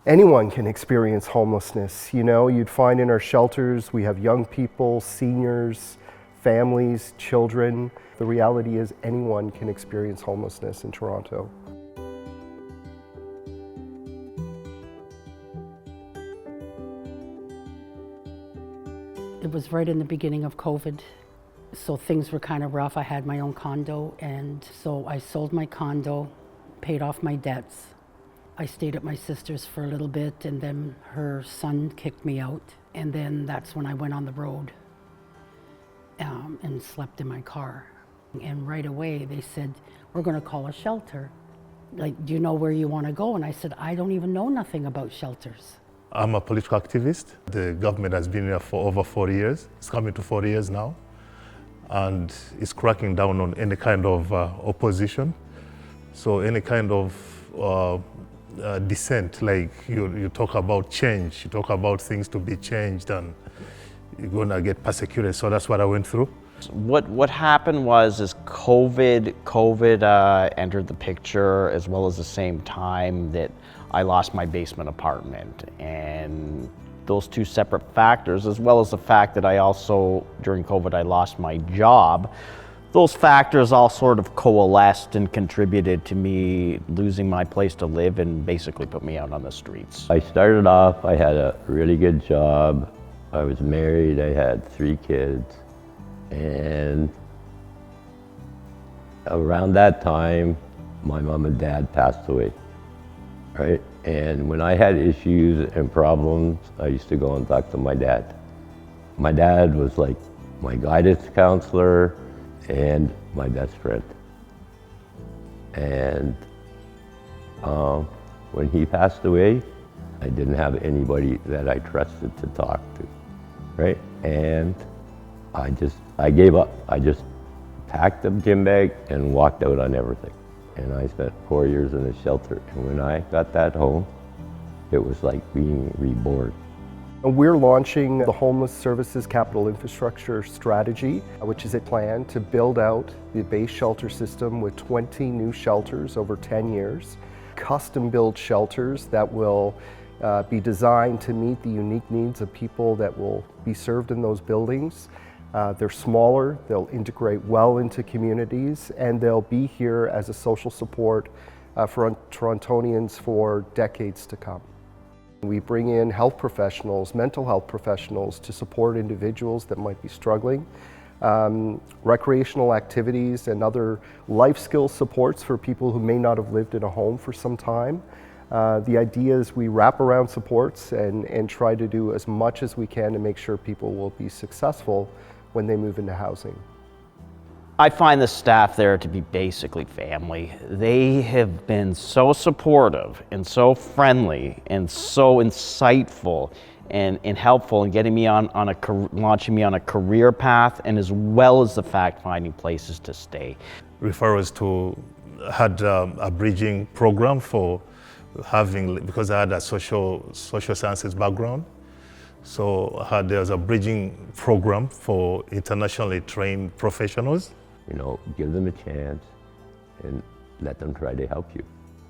Anyone can experience homelessness. You know, you'd find in our shelters, we have young people, seniors, families, children. The reality is anyone can experience homelessness in Toronto. It was right in the beginning of COVID, so things were kind of rough. I had my own condo, and so I sold my condo, paid off my debts. I stayed at my sister's for a little bit, and then her son kicked me out, and then that's when I went on the road and slept in my car. And right away they said, "We're going to call a shelter. Like, do you know where you want to go?" And I said, "I don't even know nothing about shelters." I'm a political activist. The government has been here for over 40 years. It's coming to 40 years now. And it's cracking down on any kind of opposition. So any kind of dissent, like you talk about change, you talk about things to be changed, and you're gonna get persecuted. So that's what I went through. What happened is COVID entered the picture, as well as the same time that I lost my basement apartment. And those two separate factors, as well as the fact that I also, during COVID, I lost my job, those factors all sort of coalesced and contributed to me losing my place to live and basically put me out on the streets. I started off, I had a really good job. I was married, I had 3 kids. And around that time, my mom and dad passed away, right? And when I had issues and problems, I used to go and talk to my dad. My dad was like my guidance counselor and my best friend. And when he passed away, I didn't have anybody that I trusted to talk to, right? And I gave up. I just packed the gym bag and walked out on everything. And I spent 4 years in a shelter. And when I got that home, it was like being reborn. We're launching the Homeless Services Capital Infrastructure Strategy, which is a plan to build out the base shelter system with 20 new shelters over 10 years. Custom-built shelters that will be designed to meet the unique needs of people that will be served in those buildings. They're smaller, they'll integrate well into communities, and they'll be here as a social support for Torontonians for decades to come. We bring in health professionals, mental health professionals to support individuals that might be struggling, recreational activities and other life skill supports for people who may not have lived in a home for some time. The idea is we wrap around supports and try to do as much as we can to make sure people will be successful when they move into housing. I find the staff there to be basically family. They have been so supportive and so friendly and so insightful and helpful in getting me launching me on a career path, and as well as the fact finding places to stay. Referrals had a bridging program for because I had a social sciences background. So there's a bridging program for internationally trained professionals. You know, give them a chance and let them try to help you.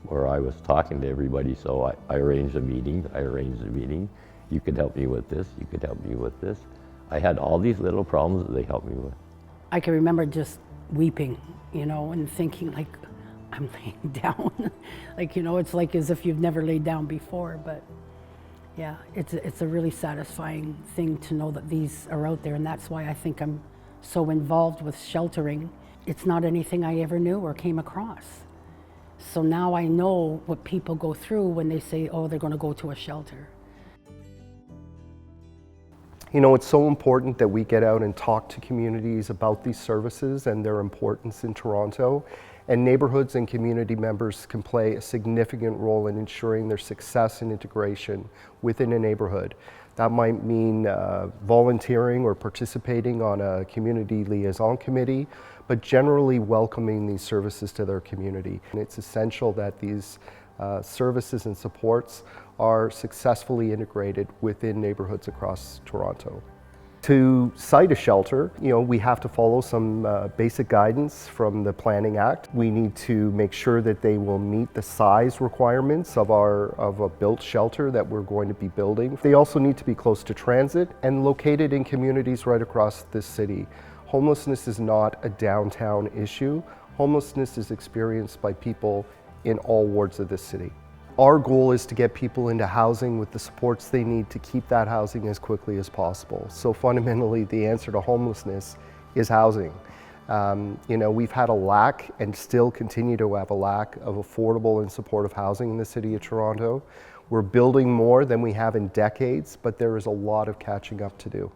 Or I was talking to everybody, so I arranged a meeting. You could help me with this, you could help me with this. I had all these little problems that they helped me with. I can remember just weeping, you know, and thinking like, I'm laying down. Like, you know, it's like as if you've never laid down before, but yeah, it's a really satisfying thing to know that these are out there, and that's why I think I'm so involved with sheltering. It's not anything I ever knew or came across. So now I know what people go through when they say, oh, they're going to go to a shelter. You know, it's so important that we get out and talk to communities about these services and their importance in Toronto. And neighborhoods and community members can play a significant role in ensuring their success and integration within a neighborhood. That might mean volunteering or participating on a community liaison committee, but generally welcoming these services to their community. And it's essential that these services and supports are successfully integrated within neighborhoods across Toronto. To site a shelter, we have to follow some basic guidance from the Planning Act. We need to make sure that they will meet the size requirements of a built shelter that we're going to be building. They also need to be close to transit and located in communities right across this city. Homelessness is not a downtown issue. Homelessness is experienced by people in all wards of this city. Our goal is to get people into housing with the supports they need to keep that housing as quickly as possible. So fundamentally, the answer to homelessness is housing. We've had a lack and still continue to have a lack of affordable and supportive housing in the City of Toronto. We're building more than we have in decades, but there is a lot of catching up to do.